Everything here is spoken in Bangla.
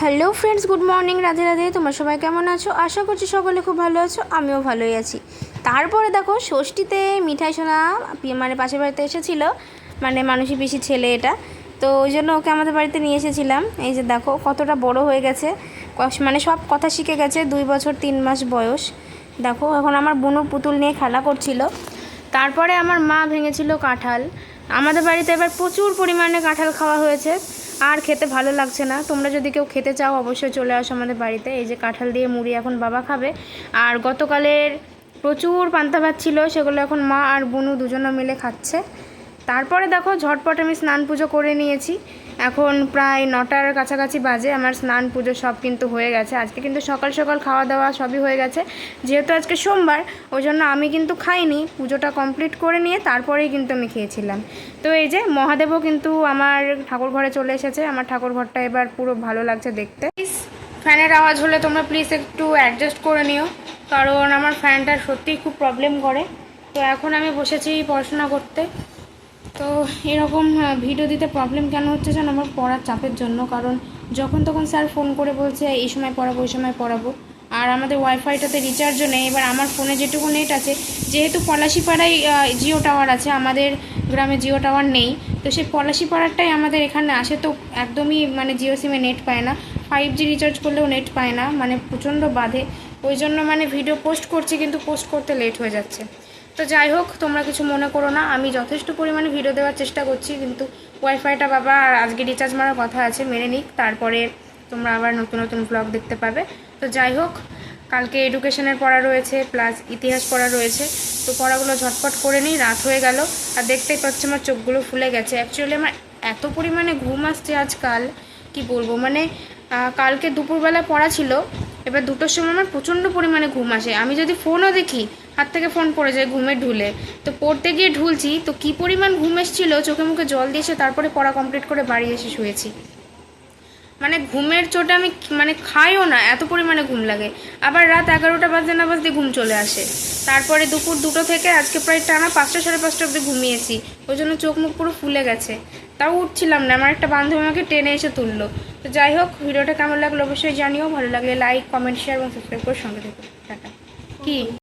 Hello friends, good morning, Radhe Radhe. তোমরা সবাই কেমন আছো? আশা করছি সকলে খুব ভালো আছো, আমিও ভালোই আছি। তারপরে দেখো, ষষ্ঠীতে মিঠাই সোনা মানে পাশের বাড়িতে এসেছিলো, মানে মানুষই বেশি ছেলে এটা, তো ওই জন্য ওকে আমাদের বাড়িতে নিয়ে এসেছিলাম। এই যে দেখো কতটা বড় হয়ে গেছে, মানে সব কথা শিখে গেছে, 2 বছর 3 মাস বয়স। দেখো এখন আমার বুনুর পুতুল নিয়ে খেলা করছিল। তারপরে আমার মা ভেঙেছিল কাঁঠাল। আমাদের বাড়িতে এবার প্রচুর পরিমাণে কাঁঠাল খাওয়া হয়েছে, আর খেতে ভালো লাগছে না। তোমরা যদি কেউ খেতে চাও অবশ্যই চলে আসো আমাদের বাড়িতে। এই যে কাঁঠাল দিয়ে মুড়ি এখন বাবা খাবে, আর গতকালের প্রচুর পান্তা ভাত ছিল, সেগুলো এখন মা আর বুনু দুজনে মিলে খাচ্ছে। তারপরে দেখো ঝটপট আমি স্নান পুজো করে নিয়েছি। এখন প্রায় 9টার কাছাকাছি বাজে, আমার স্নান পুজো সব কিন্তু হয়ে গেছে। আজকে কিন্তু সকাল সকাল খাওয়া দাওয়া সবই হয়ে গেছে, যেহেতু আজকে সোমবার, ওই জন্য আমি কিন্তু খাইনি। পুজোটা কমপ্লিট করে নিয়ে তারপরেই কিন্তু আমি খেয়েছিলাম। তো এই যে মহাদেবও কিন্তু আমার ঠাকুর ঘরে চলে এসেছে। আমার ঠাকুর ঘরটা এবার পুরো ভালো লাগছে দেখতে। ফ্যানের আওয়াজ হলে তোমরা প্লিজ একটু অ্যাডজাস্ট করে নিও, কারণ আমার ফ্যানটা সত্যিই খুব প্রবলেম করে। তো এখন আমি বসেছি পড়াশোনা করতে। তো এরকম ভিডিও দিতে প্রবলেম কেন হচ্ছে জানো? আমার পড়ার চাপের জন্য। কারণ যখন তখন স্যার ফোন করে বলছে এই সময় পড়াবো, ওই সময় পড়াবো, আর আমাদের ওয়াইফাইটাতে রিচার্জও নেই। এবার আমার ফোনে যেটুকু নেট আছে, যেহেতু পলাশিপাড়ায় জিও টাওয়ার আছে, আমাদের গ্রামে জিও টাওয়ার নেই, তো সেই পলাশিপাড়ারটাই আমাদের এখানে আসে, তো একদমই মানে জিও সিমে নেট পায় না। 5G রিচার্জ করলেও নেট পায় না, মানে প্রচণ্ড বাধে। ওই জন্য মানে ভিডিও পোস্ট করছি, কিন্তু পোস্ট করতে লেট হয়ে যাচ্ছে। তো যাই হোক, তোমরা কিছু মনে করো না, আমি যথেষ্ট পরিমাণে ভিডিও দেওয়ার চেষ্টা করছি, কিন্তু ওয়াইফাইটা বাবা আর আজকে রিচার্জ মারার কথা আছে, মেনে নিক, তারপরে তোমরা আবার নতুন নতুন ব্লগ দেখতে পাবে। তো যাই হোক, কালকে এডুকেশনের পড়া রয়েছে, প্লাস ইতিহাস পড়া রয়েছে, তো পড়াগুলো ঝটপট করে নিই। রাত হয়ে গেল, আর দেখতেই পাচ্ছি আমার চোখগুলো ফুলে গেছে। অ্যাকচুয়ালি আমার এত পরিমাণে ঘুম আসছে আজকাল, কি বলবো। মানে কালকে দুপুরবেলা পড়া ছিল, এবার 2টোর সময় আমার প্রচণ্ড পরিমাণে ঘুম আসে। আমি যদি ফোনও দেখি, হাত থেকে ফোন পড়ে যায় ঘুমে ঢুলে। তো পড়তে গিয়ে ঢুলছি, তো কী পরিমাণ ঘুম এসেছিলো, চোখে মুখে জল দিয়েছে, তারপরে পড়া কমপ্লিট করে বাড়ি এসে শুয়েছি। মানে ঘুমের চোটে আমি মানে খাইও না, এত পরিমাণে ঘুম লাগে। আবার রাত 11টা বাজতে না বাজতে ঘুম চলে আসে। তারপরে দুপুর 2টো থেকে আজকে প্রায় টানা 5টা সাড়ে 5টা অবধি ঘুমিয়েছি, ওই জন্য চোখ মুখ পুরো ফুলে গেছে। তাও উঠছিলাম না, আমার একটা বান্ধবী আমাকে টেনে এসে তুললো। তো যাই হোক, ভিডিওটা কেমন লাগলো অবশ্যই জানিও। ভালো লাগলে লাইক, কমেন্ট, শেয়ার এবং সাবস্ক্রাইব করে সঙ্গে থেকো। টাটা। কি